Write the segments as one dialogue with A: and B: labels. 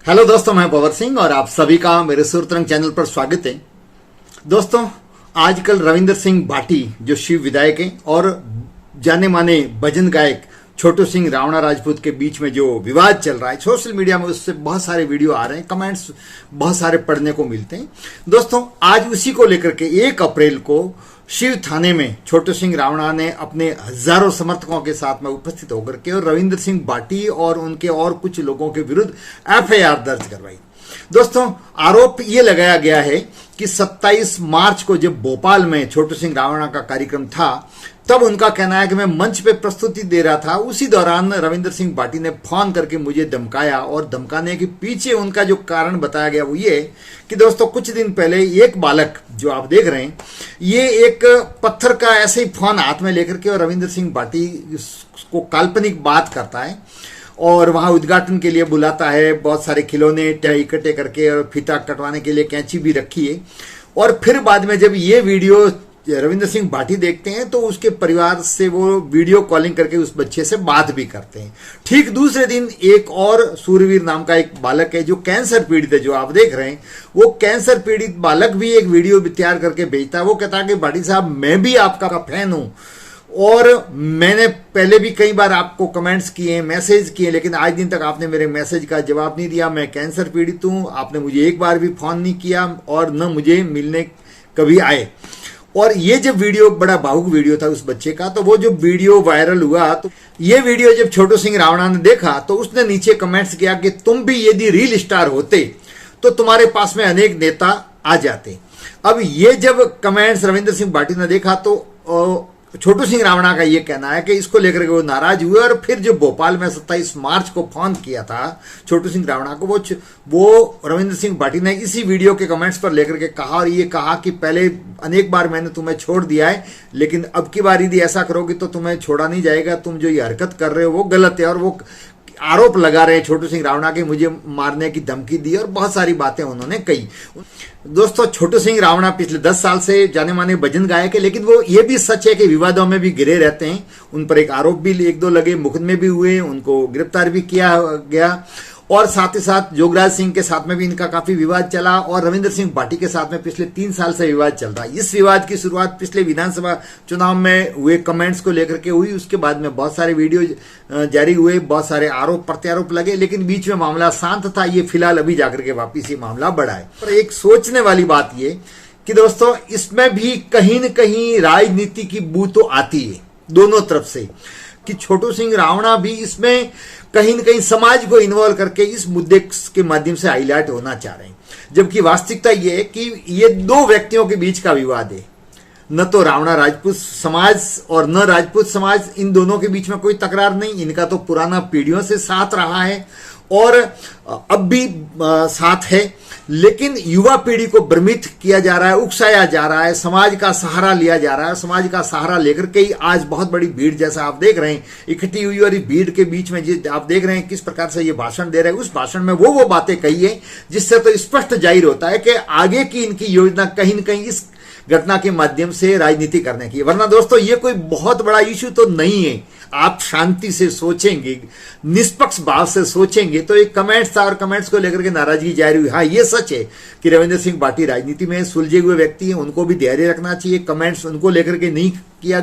A: Hello दोस्तों, मैं power Singh और आप सभी का मेरे सुरतरंग चैनल पर स्वागत है। दोस्तों, आजकल रविंदर सिंह भाटी जो शिव विधायक हैं और जाने माने भजन गायक छोटू सिंह रावणा राजपूत के बीच में जो विवाद चल रहा है सोशल मीडिया में, उससे बहुत सारे वीडियो आ रहे हैं, कमेंट्स बहुत सारे पढ़ने को मिलते हैं। दोस्तों, आज उसी को लेकर के 1 अप्रैल को शिव थाने में छोटू सिंह रावणा ने अपने हजारों समर्थकों के साथ में उपस्थित होकर के और रविंदर सिंह भाटी और उनके और कुछ लोगों के विरुद्ध एफआईआर दर्ज करवाई। दोस्तों, आरोप ये लगाया गया है कि 27 मार्च को जब भोपाल में छोटू सिंह रावणा का कार्यक्रम था, तब उनका कहना है कि मैं मंच पे प्रस्तुति दे रहा था। उसी दौरान रविंदर सिंह भाटी ने फोन करके मुझे धमकाया और धमकाने के पीछे उनका जो कारण बताया गया वो ये कि दोस्तों, कुछ दिन पहले एक बालक जो आप देख रहे हैं, ये एक पत्थर का ऐसे ही फोन हाथ में लेकर के और रविंदर सिंह भाटी को काल्पनिक बात करता है और वहां उद्घाटन के लिए बुलाता है। बहुत सारे खिलौने इकट्ठे करके और फीता कटवाने के लिए कैंची भी रखी है। और फिर बाद में जब ये वीडियो रविंदर सिंह भाटी देखते हैं तो उसके परिवार से वो वीडियो कॉलिंग करके उस बच्चे से बात भी करते हैं। ठीक दूसरे दिन एक और सूर्यवीर नाम का एक बालक है जो कैंसर पीड़ित है, जो आप देख रहे हैं, वो कैंसर पीड़ित बालक भी एक वीडियो तैयार करके भेजता है। वो कहता है कि भाटी साहब, मैं भी आपका फैन हूं और मैंने पहले भी कई बार आपको कमेंट्स किए, मैसेज किए, लेकिन आज दिन तक आपने मेरे मैसेज का जवाब नहीं दिया। मैं कैंसर पीड़ित हूं, आपने मुझे एक बार भी फोन नहीं किया और न मुझे मिलने कभी आए। और ये जब वीडियो, बड़ा भावुक वीडियो था उस बच्चे का, तो वो जब वीडियो वायरल हुआ तो ये वीडियो जब छोटू सिंह रावणा ने देखा तो उसने नीचे कमेंट्स किया कि तुम भी यदि रील स्टार होते तो तुम्हारे पास में अनेक नेता आ जाते। अब ये जब कमेंट्स रविंदर सिंह भाटी ने देखा तो छोटू सिंह रावणा का ये कहना है कि इसको लेकर के वो नाराज हुए और फिर जो भोपाल में 27 मार्च को फोन किया था छोटू सिंह रावणा को, वो रविंदर सिंह भाटी ने इसी वीडियो के कमेंट्स पर लेकर के कहा और ये कहा कि पहले अनेक बार मैंने तुम्हें छोड़ दिया है, लेकिन अब की बार यदि ऐसा करोगे तो तुम्हें छोड़ा नहीं जाएगा। तुम जो ये हरकत कर रहे हो वो गलत है। और वो आरोप लगा रहे हैं छोटू सिंह रावणा के मुझे मारने की धमकी दी और बहुत सारी बातें उन्होंने कही। दोस्तों, छोटू सिंह रावणा पिछले 10 साल से जाने माने भजन गायक है, लेकिन वो ये भी सच है कि विवादों में भी घिरे रहते हैं। उन पर एक आरोप भी 1-2 लगे, मुकदमे भी हुए, उनको गिरफ्तार भी किया गया और साथ ही साथ जोगराज सिंह के साथ में भी इनका काफी विवाद चला और रविंदर सिंह भाटी के साथ में पिछले 3 साल से विवाद चल रहा है। इस विवाद की शुरुआत पिछले विधानसभा चुनाव में हुए कमेंट्स को लेकर के हुई। उसके बाद में बहुत सारे वीडियो जारी हुए, बहुत सारे आरोप प्रत्यारोप लगे, लेकिन बीच में मामला शांत था। ये फिलहाल अभी जाकर के वापिस ये मामला बढ़ा है। पर एक सोचने वाली बात ये कि दोस्तों, इसमें भी कहीं न कहीं राजनीति की बू तो आती है दोनों तरफ से कि छोटू सिंह रावणा भी इसमें कहीं न कहीं समाज को इन्वॉल्व करके इस मुद्दे के माध्यम से हाईलाइट होना चाह रहे हैं, जबकि वास्तविकता यह है कि ये 2 व्यक्तियों के बीच का विवाद है। न तो रावणा राजपूत समाज और न राजपूत समाज, इन दोनों के बीच में कोई तकरार नहीं। इनका तो पुराना पीढ़ियों से साथ रहा है और अब भी साथ है, लेकिन युवा पीढ़ी को भ्रमित किया जा रहा है, उकसाया जा रहा है, समाज का सहारा लिया जा रहा है। समाज का सहारा लेकर के ही आज बहुत बड़ी भीड़, जैसा आप देख रहे हैं, इकट्ठी हुई और भीड़ के बीच में आप देख रहे हैं किस प्रकार से ये भाषण दे रहे हैं। उस भाषण में वो बातें कही है जिससे तो स्पष्ट जाहिर होता है कि आगे की इनकी योजना कहीं न कहीं इस घटना के माध्यम से राजनीति करने की। वरना दोस्तों, ये कोई बहुत बड़ा इश्यू तो नहीं है। आप शांति से सोचेंगे, निष्पक्ष भाव से सोचेंगे तो एक कमेंट्स था और कमेंट्स को लेकर के नाराजगी जारी हुई। हाँ, ये सच है कि रविंदर सिंह भाटी राजनीति में सुलझे हुए व्यक्ति हैं, उनको भी धैर्य रखना चाहिए। कमेंट्स उनको लेकर के नहीं किया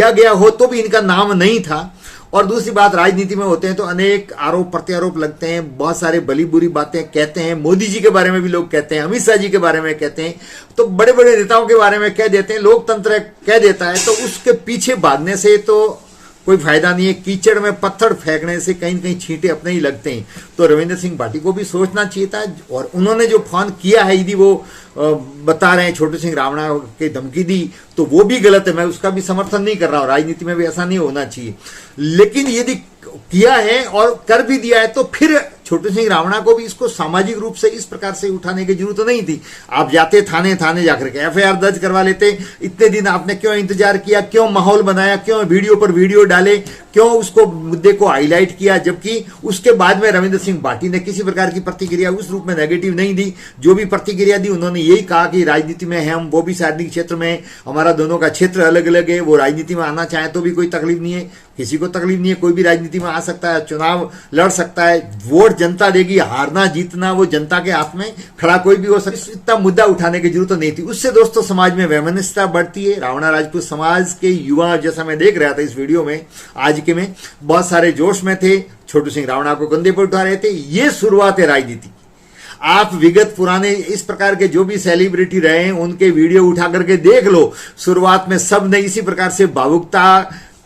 A: गया हो तो भी इनका नाम नहीं था। और दूसरी बात, राजनीति में होते हैं तो अनेक आरोप प्रत्यारोप लगते हैं, बहुत सारे भली बुरी बातें कहते हैं। मोदी जी के बारे में भी लोग कहते हैं, अमित शाह जी के बारे में कहते हैं, तो बड़े बड़े नेताओं के बारे में कह देते हैं, लोकतंत्र कह देता है, तो उसके पीछे भागने से तो कोई फायदा नहीं है। कीचड़ में पत्थर फेंकने से कहीं न कहीं छींटे अपने ही लगते हैं। तो रविंदर सिंह भाटी को भी सोचना चाहिए था। और उन्होंने जो फोन किया है, यदि वो बता रहे हैं छोटू सिंह रावणा की धमकी दी, तो वो भी गलत है। मैं उसका भी समर्थन नहीं कर रहा हूं, राजनीति में भी ऐसा नहीं होना चाहिए। लेकिन यदि किया है और कर भी दिया है तो फिर छोटू सिंह रावणा को भी इसको सामाजिक रूप से इस प्रकार से उठाने की जरूरत नहीं थी। आप जाते थाने जाकर के एफआईआर दर्ज करवा लेते। इतने दिन आपने क्यों इंतजार किया, क्यों माहौल बनाया, क्यों वीडियो पर वीडियो डाले, क्यों उसको मुद्दे को हाईलाइट किया, जबकि उसके बाद में रविंद्र सिंह भाटी ने किसी प्रकार की प्रतिक्रिया उस रूप में नेगेटिव नहीं दी। जो भी प्रतिक्रिया दी उन्होंने यही कहा कि राजनीति में है हम, वो भी सार्वजनिक क्षेत्र में, हमारा दोनों का क्षेत्र अलग अलग है, वो राजनीति में आना चाहे तो भी कोई तकलीफ नहीं है, किसी को तकलीफ नहीं है, कोई भी राजनीति में आ सकता है, चुनाव लड़ सकता है, वोट जनता देगी, हारना जीतना वो जनता के हाथ में, खड़ा कोई भी हो सकता है। इतना मुद्दा उठाने की जरूरत नहीं थी। उससे दोस्तों समाज में वैमनस्यता बढ़ती है। रावणा राजपूत समाज के युवा, जैसा मैं देख रहा था इस वीडियो में आज के में, बहुत सारे जोश में थे, छोटू सिंह रावणा को कंधे पर उठा रहे थे। ये शुरुआत है राजनीति। आप विगत पुराने इस प्रकार के जो भी सेलिब्रिटी रहे हैं उनके वीडियो उठा करके देख लो, शुरुआत में सब ने इसी प्रकार से भावुकता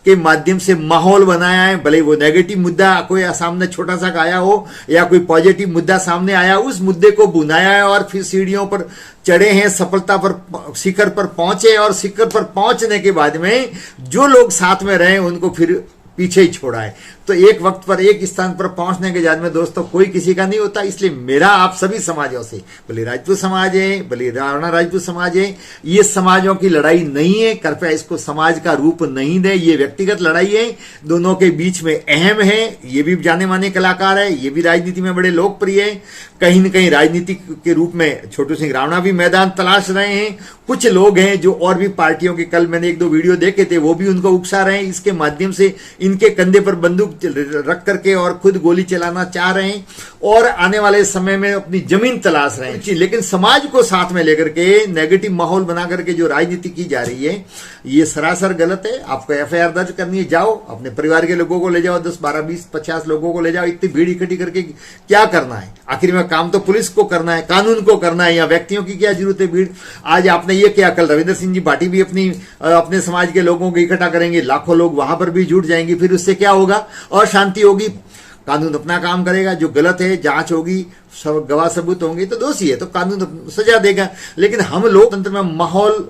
A: के माध्यम से माहौल बनाया है। भले वो नेगेटिव मुद्दा कोई सामने छोटा सा आया हो या कोई पॉजिटिव मुद्दा सामने आया, उस मुद्दे को बुनाया है और फिर सीढ़ियों पर चढ़े हैं, सफलता पर, शिखर पर पहुंचे, और शिखर पर पहुंचने के बाद में जो लोग साथ में रहे उनको फिर पीछे ही छोड़ा है। तो एक वक्त पर एक स्थान पर पहुंचने के बाद में दोस्तों कोई किसी का नहीं होता। इसलिए मेरा आप सभी समाजों से, भले राजपूत समाज है, भले रावणा राजपूत समाज है, ये समाजों की लड़ाई नहीं है। कृपया इसको समाज का रूप नहीं दे। ये व्यक्तिगत लड़ाई है, दोनों के बीच में अहम है। ये भी जाने माने कलाकार है, ये भी राजनीति में बड़े लोकप्रिय है। कहीं न कहीं राजनीति के रूप में छोटू सिंह रावणा भी मैदान तलाश रहे हैं। कुछ लोग हैं जो और भी पार्टियों के, कल मैंने एक दो वीडियो देखे थे, वो भी उनको उकसा रहे हैं। इसके माध्यम से इनके कंधे पर बंदूक रख करके और खुद गोली चलाना चाह रहे हैं और आने वाले समय में अपनी जमीन तलाश रहे हैं। लेकिन समाज को साथ में लेकर के नेगेटिव माहौल बना करके जो राजनीति की जा रही है, ये सरासर गलत है। आपको एफआईआर दर्ज करनी है, जाओ अपने परिवार के लोगों को ले जाओ, 10, 12, 20, 50 लोगों को ले जाओ। इतनी भीड़ इकट्ठी करके क्या करना है? आखिर में काम तो पुलिस को करना है, कानून को करना है, या व्यक्तियों की क्या जरूरत है भीड़? आज आपने ये किया, कल रविंद्र सिंह जी भाटी भी अपने समाज के लोगों को इकट्ठा करेंगे, लाखों लोग वहां पर भी जुट जाएंगे। फिर उससे क्या होगा? और शांति होगी। कानून अपना काम करेगा, जो गलत है जांच होगी, सब गवाह सबूत होंगे तो दोषी है तो कानून सजा देगा। लेकिन हम लोकतंत्र में माहौल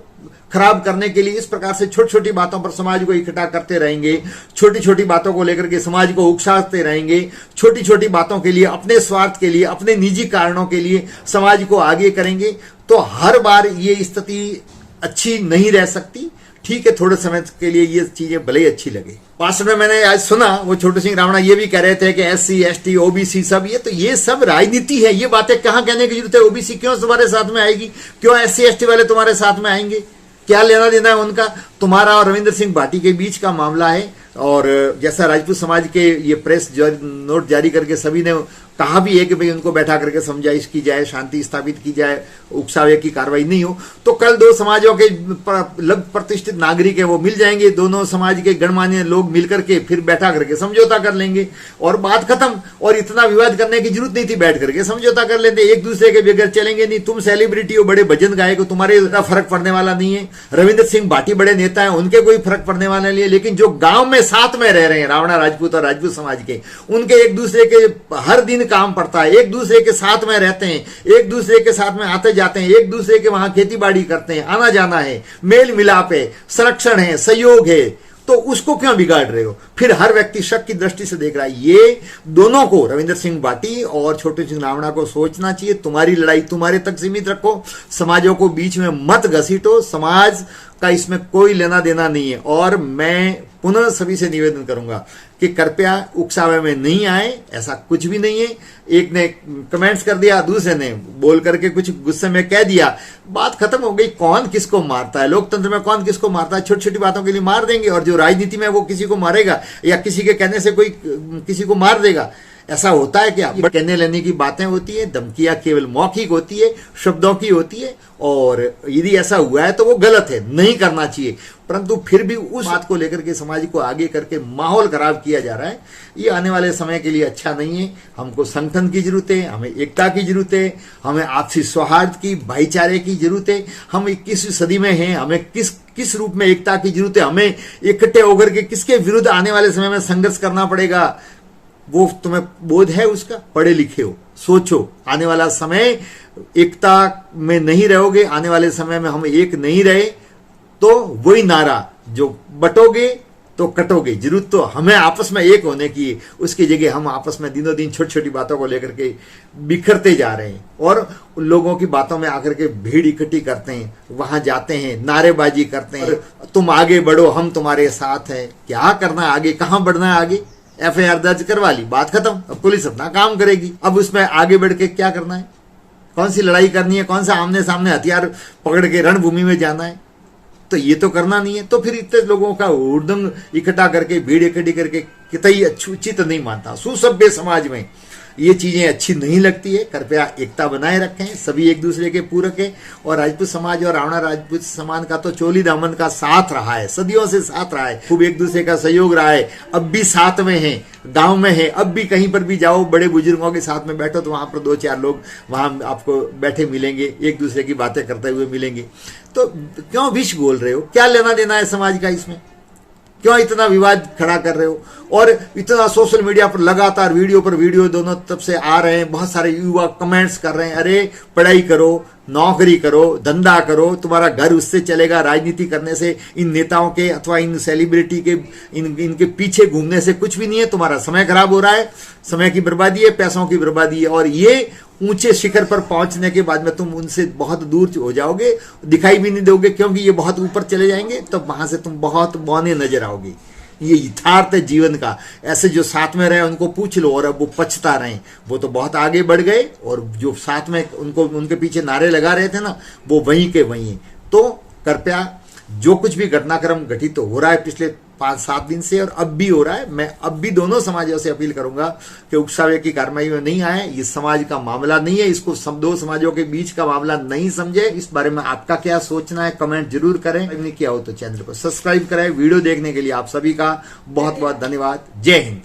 A: खराब करने के लिए इस प्रकार से छोटी छोटी बातों पर समाज को इकट्ठा करते रहेंगे, छोटी छोटी बातों को लेकर के समाज को उकसाते रहेंगे, छोटी छोटी बातों के लिए, अपने स्वार्थ के लिए, अपने निजी कारणों के लिए समाज को आगे करेंगे, तो हर बार ये स्थिति अच्छी नहीं रह सकती। ठीक है, थोड़े समय के लिए ये चीजें भले ही अच्छी लगे। पास में मैंने आज सुना वो छोटू सिंह रावणा ये भी कह रहे थे कि SC ST OBC सब, ये सब राजनीति है। ये बातें कहां कहने की जरूरत है? OBC क्यों तुम्हारे साथ में आएगी? क्यों SC ST वाले तुम्हारे साथ में आएंगे? क्या लेना देना है उनका? तुम्हारा और रविंद्र सिंह भाटी के बीच का मामला है। और जैसा राजपूत समाज के ये प्रेस नोट जारी करके सभी ने कहा भी है कि भाई उनको बैठा करके समझाइश की जाए, शांति स्थापित की जाए, उकसावे की कार्रवाई नहीं हो, तो कल दो समाजों के लग प्रतिष्ठित नागरिक है वो मिल जाएंगे, दोनों समाज के गणमान्य लोग मिलकर के फिर बैठा करके समझौता कर लेंगे और बात खत्म। और इतना विवाद करने की जरूरत नहीं थी, बैठ करके समझौता कर लेते, एक दूसरे के बगैर चलेंगे नहीं। तुम सेलिब्रिटी हो, बड़े भजन गायक हो, तुम्हारे इतना फर्क पड़ने वाला नहीं है। रविंद्र सिंह भाटी बड़े नेता है, उनके कोई फर्क पड़ने वाला नहीं है। लेकिन जो गांव में साथ में रह रहे हैं रावणा राजपूत और राजपूत समाज के, उनके एक दूसरे के हर दिन काम पड़ता है, एक दूसरे के साथ में रहते हैं, एक दूसरे के साथ में आते जाते हैं, एक दूसरे के वहां खेती बाड़ी करते हैं, आना जाना है, मेल मिलाप है, संरक्षण है, सहयोग है, तो उसको क्यों बिगाड़ रहे हो? फिर हर व्यक्ति शक की दृष्टि से देख रहा है। ये दोनों को, रविंद्र सिंह भाटी और छोटू सिंह रावणा को सोचना चाहिए। तुम्हारी लड़ाई तुम्हारे तक सीमित रखो, समाजों को बीच में मत घसीटो, समाज का इसमें कोई लेना देना नहीं है। और मैं पुनः सभी से निवेदन करूंगा कि कृपया उकसावे में नहीं आए, ऐसा कुछ भी नहीं है। एक ने कमेंट्स कर दिया, दूसरे ने बोल करके कुछ गुस्से में कह दिया, बात खत्म हो गई। कौन किसको मारता है? लोकतंत्र में कौन किसको मारता है? छोटी छोटी बातों के लिए मार देंगे, और जो राजनीति में वो किसी को मारेगा या किसी के कहने से कोई किसी को मार देगा, ऐसा होता है क्या? कहने लेने की बातें होती है, धमकियां केवल मौखिक होती है, शब्दों की होती है, और यदि ऐसा हुआ है तो वो गलत है, नहीं करना चाहिए। परंतु फिर भी उस बात को लेकर के समाज को आगे करके माहौल खराब किया जा रहा है, ये आने वाले समय के लिए अच्छा नहीं है। हमको संगठन की जरूरत है, हमें एकता की जरूरत है, हमें आपसी सौहार्द की, भाईचारे की जरूरत है। हम 21वीं सदी में हैं, हमें किस रूप में एकता की जरूरत है, हमें इकट्ठे होकर के किसके विरुद्ध आने वाले समय में संघर्ष करना पड़ेगा, वो तुम्हें बोध है उसका? पढ़े लिखे हो, सोचो। आने वाला समय एकता में नहीं रहोगे, आने वाले समय में हम एक नहीं रहे तो वही नारा जो बटोगे तो कटोगे जरूर। तो हमें आपस में एक होने की, उसकी जगह हम आपस में दिनों दिन छोटी छोटी बातों को लेकर के बिखरते जा रहे हैं और लोगों की बातों में आकर के भीड़ इकट्ठी करते हैं, वहां जाते हैं, नारेबाजी करते हैं, तुम आगे बढ़ो, हम तुम्हारे साथ हैं। क्या करना है आगे, कहां बढ़ना है आगे? FIR दर्ज करवा ली, बात खत्म। अब पुलिस अपना काम करेगी। अब उसमें आगे बढ़ के क्या करना है, कौन सी लड़ाई करनी है, कौन सा आमने सामने हथियार पकड़ के रणभूमि में जाना है? तो ये तो करना नहीं है। तो फिर इतने लोगों का उर्दंग इकट्ठा करके, भीड़ इकट्ठी करके कितनी उचित नहीं मानता। सुसभ्य समाज में ये चीजें अच्छी नहीं लगती है। कृपया एकता बनाए रखें, सभी एक दूसरे के पूरक है। और राजपूत समाज और रावणा राजपूत समाज का तो चोली दामन का साथ रहा है, सदियों से साथ रहा है, खूब एक दूसरे का सहयोग रहा है, अब भी साथ में है, गांव में है। अब भी कहीं पर भी जाओ, बड़े बुजुर्गों के साथ में बैठो तो वहां पर 2-4 लोग वहां आपको बैठे मिलेंगे, एक दूसरे की बातें करते हुए मिलेंगे। तो क्यों विष बोल रहे हो? क्या लेना देना है समाज का इसमें? क्यों इतना विवाद खड़ा कर रहे हो? और इतना सोशल मीडिया पर लगातार वीडियो पर वीडियो दोनों तरफ से आ रहे हैं। बहुत सारे युवा कमेंट्स कर रहे हैं, अरे पढ़ाई करो, नौकरी करो, धंधा करो, तुम्हारा घर उससे चलेगा। राजनीति करने से, इन नेताओं के अथवा इन सेलिब्रिटी के इनके पीछे घूमने से कुछ भी नहीं है। तुम्हारा समय खराब हो रहा है, समय की बर्बादी है, पैसों की बर्बादी है। और ये ऊंचे शिखर पर पहुंचने के बाद में तुम उनसे बहुत दूर हो जाओगे, दिखाई भी नहीं दोगे, क्योंकि ये बहुत ऊपर चले जाएंगे। तो वहां से तुम बहुत बौने नजर आओगे। ये यथार्थ है जीवन का। ऐसे जो साथ में रहे उनको पूछ लो, और अब वो पछता रहे, वो तो बहुत आगे बढ़ गए। और जो साथ में उनको उनके पीछे नारे लगा रहे थे ना, वो वहीं के वहीं। तो कृपया, जो कुछ भी घटनाक्रम घटित तो हो रहा है पिछले 5-7 दिन से, और अब भी हो रहा है, मैं अब भी दोनों समाजों से अपील करूंगा कि उकसावे की कार्रवाई में नहीं आए। ये समाज का मामला नहीं है, इसको दो समाजों के बीच का मामला नहीं समझे। इस बारे में आपका क्या सोचना है, कमेंट जरूर करें। नहीं किया हो तो चैनल को सब्सक्राइब करें। वीडियो देखने के लिए आप सभी का बहुत बहुत धन्यवाद। जय हिंद।